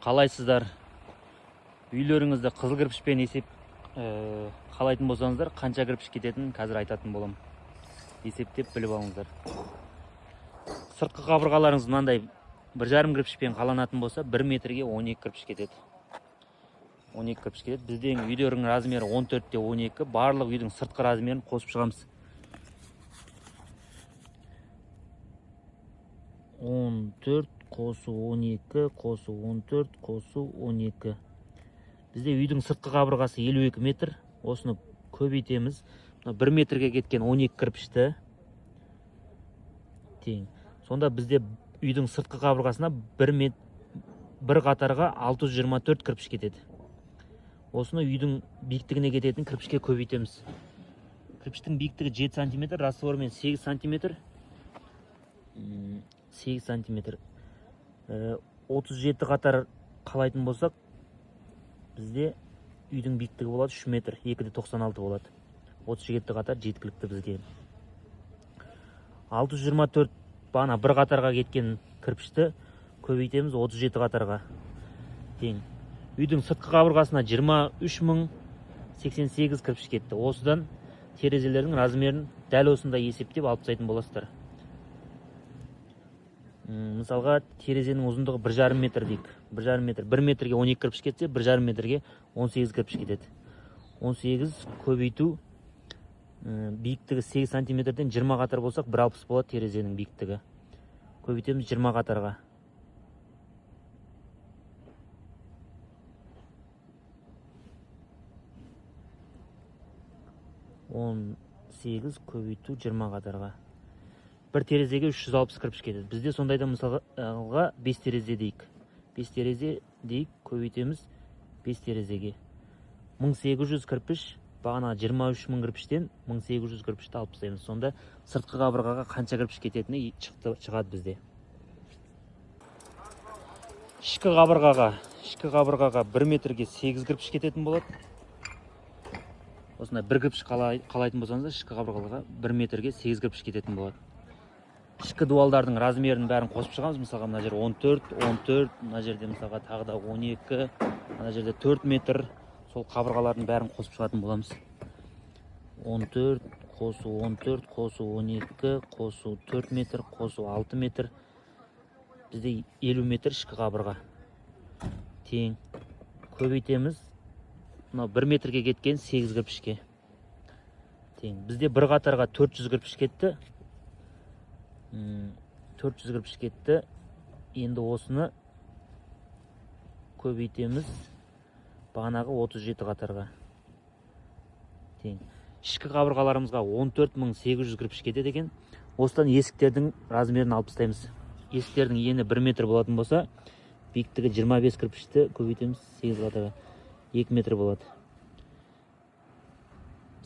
Қалайсыздар? Үйлеріңізді қызыл кірпішпен қалайтын болсаңыздар, қанша кірпіш кететінін қазір айтатын болам. Есептеп біліп алыңыздар. Сыртқы қабырғаларыңыз мынандай 1,5 кірпішпен қаланатын болса, 1 метрге 12 кірпіш кетеді. 12 кірпіш кетеді. Біздің үйлердің размері 14-те 12, барлық үйдің сыртқы размерін қосып шығамыз. 14 қосу 12 қосу 14 қосу 12. Бізде үйдің сыртқы қабырғасы 52 метр. Осыны көбейтеміз. 1 метрге кеткен 12 кірпішті тең. Сонда бізде үйдің сыртқы қабырғасына бір қатарға 624 кірпіш кетеді. Осыны үйдің биіктігіне кететін кірпішке көбейтеміз. Кірпіштің биіктігі 7 см, раствормен 8 см. 8 см. 37 қатар қалайтын болсақ, бізде үйдің биіктігі болады 3 метр, 2,96 болады. 37 қатар жеткілікті бізге. 624 бана бір қатарға кеткен кірпішті көбейтеміз 37 қатарға тең. Үйдің сыртқы қабырғасына 23.088 кірпіш кетті. Осыдан терезелердің размерін дәл осындай есептеп алып тастайтын боласыздар. Мысалға, терезенің ұзындығы 1,5 метр дейік. 1,5 метр. 1 метрге 12 кірпіш кетсе, 1,5 метрге 18 кірпіш кетеді. 18 көбейту биіктігі 8 сантиметрден 20 қатар болсақ, 1,60 болады терезенің биіктігі. Көбейтеміз 20 қатарға. Он 8 көбейту 20 қатарға. Бір терезеге 360 кірпіш кетеді. Бізде сондайда мысалға 5 терезе дейік. 5 терезе дейік, көбейтеміз 5 терезеге. 1800 кірпіш, бағана 23.000 кірпіштен 1800 кірпішті алып тастаймыз. Сонда сыртқы қабырғаға қанша кірпіш кететіні шығады бізде. Ішкі қабырғаға 1 метрге 8 кірпіш кететін болады. Осындай бір кірпіш қалайтын болсаңыз, ішкі қабырғаға 1 метрге 8 кірпіш кететін болады. Ішкі дуалдардың размерін бәрін қосып шығамыз. Мысалға, мына жер 14, мына жерде мысалға тағы да 12, мына жерде 4 метр. Сол қабырғалардың бәрін қосып шығатын боламыз. 14, қосу 14, қосу 12, қосу 4 метр, қосу 6 метр. Бізде 50 метр ішкі қабырға. Тең. Көбейтеміз. 1 метрге кеткен 8 кірпішке. Тең. Бізде бір қатарға 400 кірпіш кетті. 400 кірпіш кетті. Енді осыны көбейтеміз бағанағы 37 қатарға. Тең. Ішкі қабырғаларымызға 14.800 кірпіш кетеді екен. Осыдан есіктердің размерін алып тастаймыз. Есіктердің ені 1 метр болатын болса, биіктігі 25 кірпішті көбейтеміз 8 қатарға. 2 метр болады.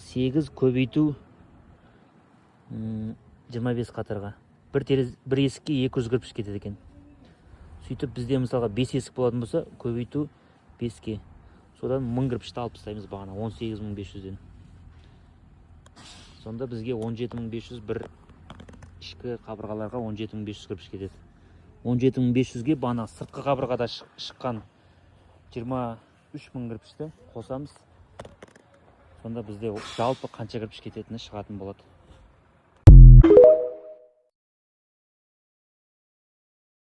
8 көбейту 25 қатарға. Бір есікке 200 кірпіш кетеді екен. Сөйтіп бізде мысалға 5 есік болатын болса, көбейту 5-ке. Содан 1000 кірпішті алып тастаймыз бағана 18500-ден. Сонда бізге 17500, бір ішкі қабырғаларға 17500 кірпіш кетеді. 17500-ге бағана сыртқы қабырғада шыққан 23000 кірпішті қосамыз. Сонда бізде жалпы қанша кірпіш кететіні шығатын болады.